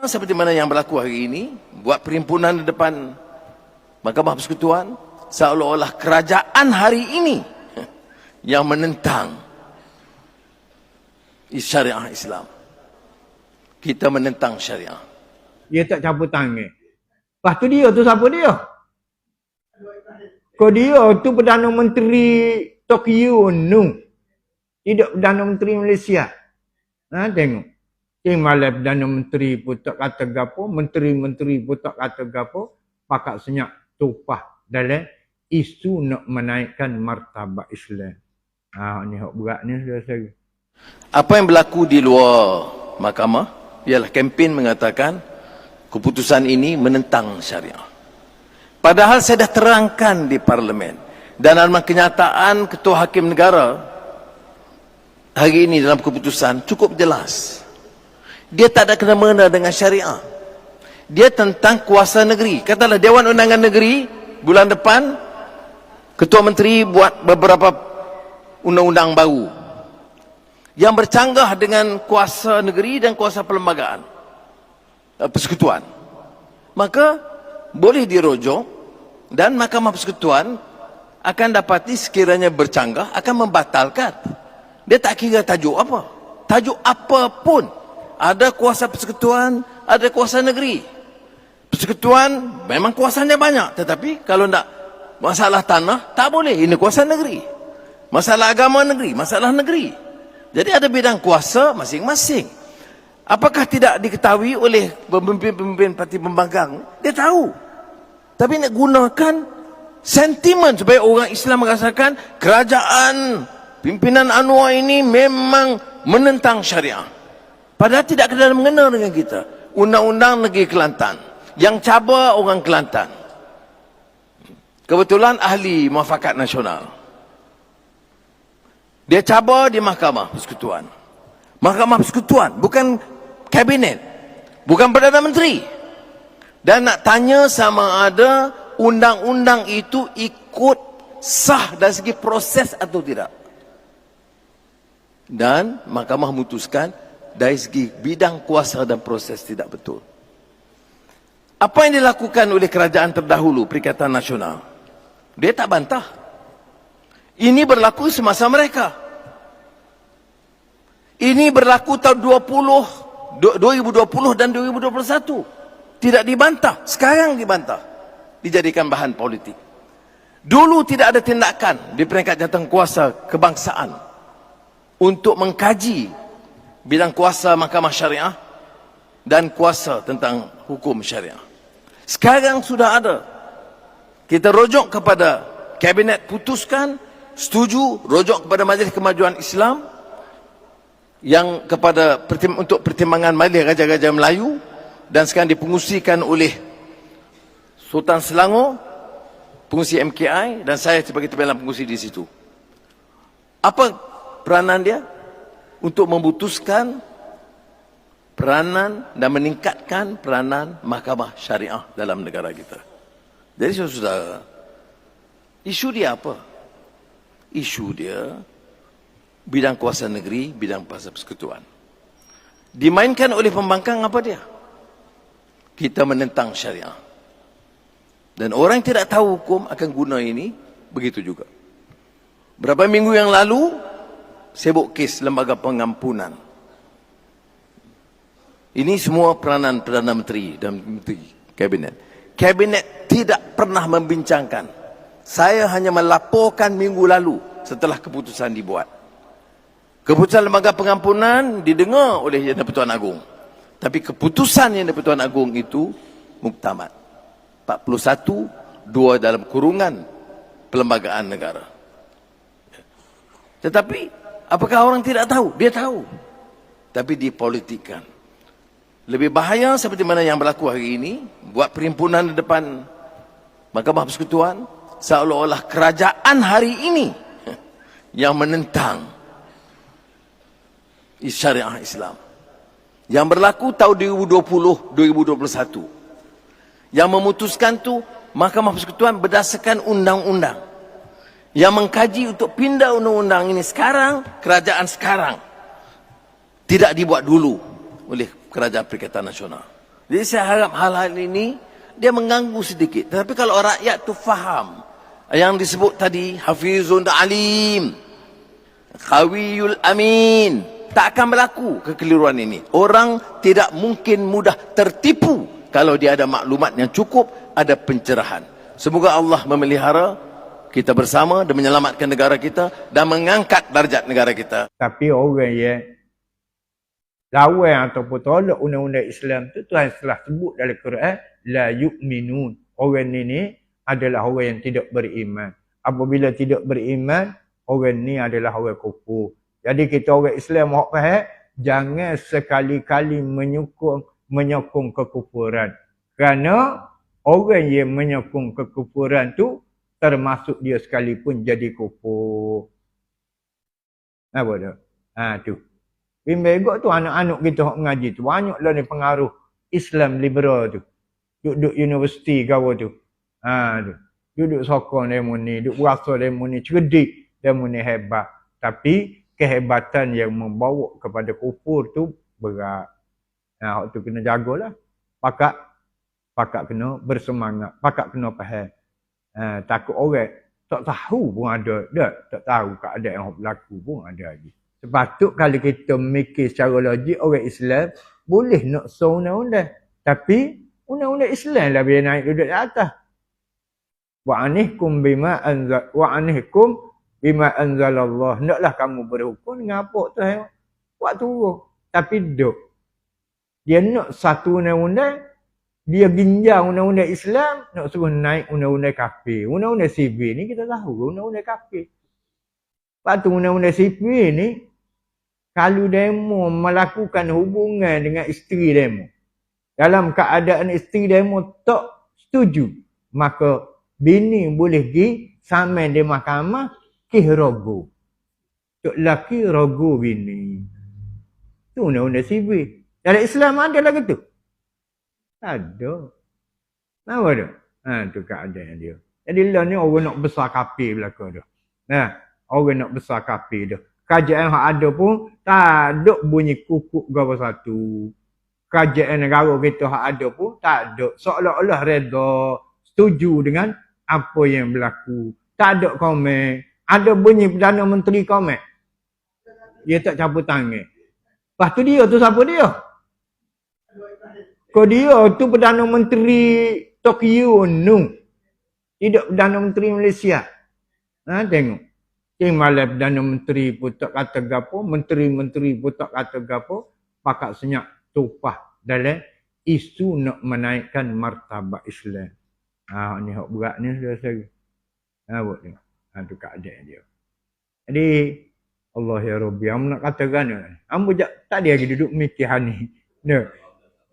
seperti mana yang berlaku hari ini, buat perhimpunan di depan Mahkamah Persekutuan, seolah-olah kerajaan hari ini yang menentang syariah Islam. Kita menentang syariah. Dia tak cabut tangan. Lepas tu dia tu siapa dia? Kau dia tu Perdana Menteri Tokyo nu. Tidak Perdana Menteri Malaysia. Tengok. Malah Perdana Menteri pun tak kata gapo, menteri-menteri pun tak kata gapo, pakat senyap tupah dalam isu nak menaikkan martabat Islam. Ni hak berat ni saya. Apa yang berlaku di luar mahkamah ialah kempen mengatakan keputusan ini menentang syariah. Padahal saya dah terangkan di parlimen dan dalam kenyataan Ketua Hakim Negara hari ini dalam keputusan cukup jelas. Dia tak ada kena-mengena dengan syariah. Dia tentang kuasa negeri. Katalah Dewan Undangan Negeri bulan depan Ketua Menteri buat beberapa undang-undang baru yang bercanggah dengan kuasa negeri dan kuasa perlembagaan persekutuan. Maka boleh dirujuk dan Mahkamah Persekutuan akan dapati sekiranya bercanggah akan membatalkan. Dia tak kira tajuk apa. Tajuk apapun. Ada kuasa persekutuan, ada kuasa negeri. Persekutuan memang kuasanya banyak, tetapi kalau nak masalah tanah tak boleh, ini kuasa negeri. Masalah agama negeri, masalah negeri. Jadi ada bidang kuasa masing-masing. Apakah tidak diketahui oleh pemimpin-pemimpin parti pembangkang? Dia tahu. Tapi nak gunakan sentimen supaya orang Islam merasakan kerajaan pimpinan Anwar ini memang menentang syariah. Padahal tidak kena mengena dengan kita. Undang-undang Negeri Kelantan. Yang cabar orang Kelantan. Kebetulan ahli Muafakat Nasional. Dia cabar di Mahkamah Persekutuan. Mahkamah Persekutuan, bukan Kabinet. Bukan Perdana Menteri. Dan nak tanya sama ada undang-undang itu ikut sah dari segi proses atau tidak. Dan Mahkamah memutuskan dari segi bidang kuasa dan proses tidak betul. Apa yang dilakukan oleh kerajaan terdahulu, Perikatan Nasional? Dia tak bantah. Ini berlaku semasa mereka. Ini berlaku tahun 2020 dan 2021. Tidak dibantah. Sekarang dibantah. Dijadikan bahan politik. Dulu tidak ada tindakan di peringkat jawatankuasa kebangsaan untuk mengkaji bidang kuasa mahkamah syariah dan kuasa tentang hukum syariah. Sekarang sudah ada. Kita rujuk kepada Kabinet putuskan, setuju, rujuk kepada Majlis Kemajuan Islam yang kepada untuk pertimbangan Majlis Raja-Raja Melayu dan sekarang dipengusikan oleh Sultan Selangor, pengusi MKI dan saya sebagai timbalan pengusi di situ. Apa peranan dia? Untuk memutuskan peranan dan meningkatkan peranan mahkamah syariah dalam negara kita. Jadi saudara, isu dia apa? Isu dia bidang kuasa negeri, bidang kuasa persekutuan. Dimainkan oleh pembangkang apa dia? Kita menentang syariah. Dan orang yang tidak tahu hukum akan guna ini, begitu juga. Berapa minggu yang lalu, sibuk kes lembaga pengampunan. Ini semua peranan Perdana Menteri dan Menteri Kabinet. Kabinet tidak pernah membincangkan. Saya hanya melaporkan minggu lalu setelah keputusan dibuat. Keputusan lembaga pengampunan didengar oleh Yang di-Pertuan Agong. Tapi keputusan Yang di-Pertuan Agong itu muktamad. 41, 2 dalam kurungan Perlembagaan Negara. Tetapi apakah orang tidak tahu? Dia tahu. Tapi dipolitikkan. Lebih bahaya seperti mana yang berlaku hari ini, buat perhimpunan di depan Mahkamah Persekutuan, seolah-olah kerajaan hari ini yang menentang syariah Islam. Yang berlaku tahun 2020-2021. Yang memutuskan tu Mahkamah Persekutuan berdasarkan undang-undang. Yang mengkaji untuk pindah undang-undang ini sekarang, kerajaan sekarang. Tidak dibuat dulu oleh Kerajaan Perikatan Nasional. Jadi saya harap hal-hal ini dia mengganggu sedikit. Tetapi kalau rakyat tu faham yang disebut tadi, hafizun alim, qawiyul amin, tak akan berlaku kekeliruan ini. Orang tidak mungkin mudah tertipu kalau dia ada maklumat yang cukup, ada pencerahan. Semoga Allah memelihara kita bersama dan menyelamatkan negara kita dan mengangkat darjat negara kita. Tapi orang yang lawan ataupun tolak undang-undang Islam tu, Tuhan telah sebut dalam Quran, la yu'minun. Orang ni adalah orang yang tidak beriman. Apabila tidak beriman, orang ni adalah orang kufur. Jadi kita orang Islam hak faham, jangan sekali-kali menyokong kekufuran. Kerana orang yang menyokong kekufuran tu termasuk dia sekalipun jadi kufur. Apa tu? Tu. Bimbang tu anak-anak kita hak mengaji tu banyaklah ni pengaruh Islam liberal tu. Duduk universiti kau tu. Tu. Duduk sokong demo ni, duduk berasa demo ni, cerdik demo ni hebat. Tapi kehebatan yang membawa kepada kufur tu berat. Hak tu kena jagalah. Pakak kena bersemangat, pakak kena faham. Takut orang tak tahu pun ada, tak tahu keadaan yang berlaku pun ada lagi. Sepatut kalau kita mikir secara logik, orang Islam boleh nak undang-undang. Tapi undang-undang Islam lah biar naik duduk di atas. Wa'anihkum bima anzalallah. Hendaklah kamu berhukum dengan apa tu. Buat turun. Tapi duduk. Dia nak satu undang-undang, dia ginjal undang-undang Islam, nak suruh naik undang-undang kafir. Undang-undang sivil ni kita tahu undang-undang kafir. Lepas tu undang-undang sivil ni, kalau demo melakukan hubungan dengan isteri demo, dalam keadaan isteri demo tak setuju, maka bini boleh pergi saman di mahkamah, kih rogo. Tok laki rogo bini. Itu undang-undang sivil. Dalam Islam ada lagi tu? Ada. Kenapa tu? Tu keadaan dia. Jadi lah ni orang nak besar kafir belakang tu. Orang nak besar kafir tu. Kerajaan yang ada pun tak ada bunyi kukuk gawa satu. Kerajaan negara kita yang ada pun tak ada. Seolah-olah reda, setuju dengan apa yang berlaku. Tak ada komen. Ada bunyi Perdana Menteri komen. Dia tak cabut tangan. Lepas tu dia tu siapa dia? Kau dia tu Perdana Menteri Tokyo Nung. Tidak Perdana Menteri Malaysia. Tengok. Malam Perdana Menteri pun tak kata gapo, menteri-menteri pun tak kata gapo, pakak senyap tupah dalam isu nak menaikkan martabat Islam. Ni hak berat ni sudah saya. Buat ni. Tu keadaan dia. Jadi Allah ya Rabbi, am nak katakan ambo tak dia lagi duduk mikir ni.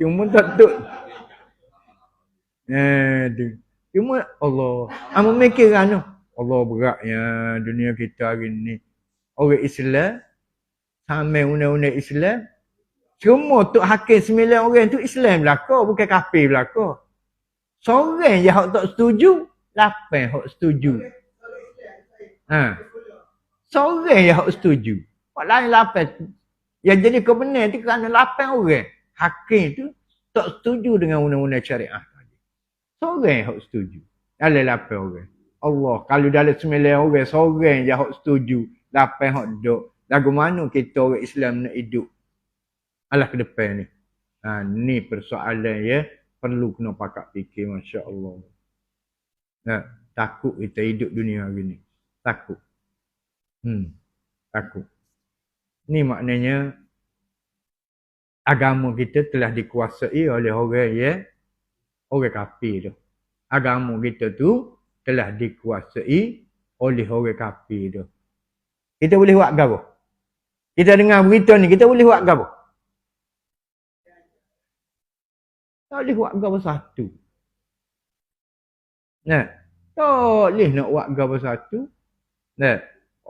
Cuma tak tu. Cuma Allah, ambo mikir Allah beratnya dunia kita hari ni. Orang Islam, sama undang-undang Islam, semua tu hakim 9 orang tu Islam belaka, bukan kafir belaka. Seorang je hak tak setuju, 8 hak setuju. Seorang je hak setuju. Hak lain 8. Yang jadi kebenaran tu kerana 8 orang. Hakim tu tak setuju dengan undang-undang syariah tadi. Seorang hak setuju. Dalam 8 orang. Allah, kalau dalam 9 orang, seorang je hak setuju, 8 hak duduk. Lagu mana kita orang Islam nak hidup? Alah ke depan ni. Ni persoalan ya, perlu kena pakak fikir, Masya Allah. Takut kita hidup dunia hari ni. Takut. Takut. Ni maknanya, agama kita telah dikuasai oleh orang ya, orang kafir tu. Agama kita tu telah dikuasai oleh orang kafir tu. Kita boleh buat apa? Kita dengar berita ni, kita boleh buat apa? Tak boleh buat apa satu. Tak boleh nak buat apa satu.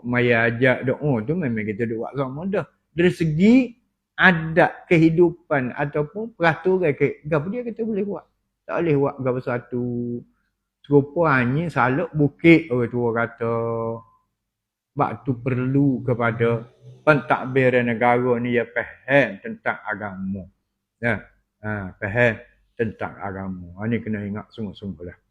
Maya ajak doa tu memang kita duk buat sama dah. Dari segi adat kehidupan ataupun peraturan apa dia kita boleh buat. Tak boleh buat apa satu. Serupa hanya saluk bukit orang tua kata. Sebab tu perlu kepada pentadbiran negara ni ya faham tentang agama. Faham. tentang agama. Ini kena ingat sungguh-sungguh lah.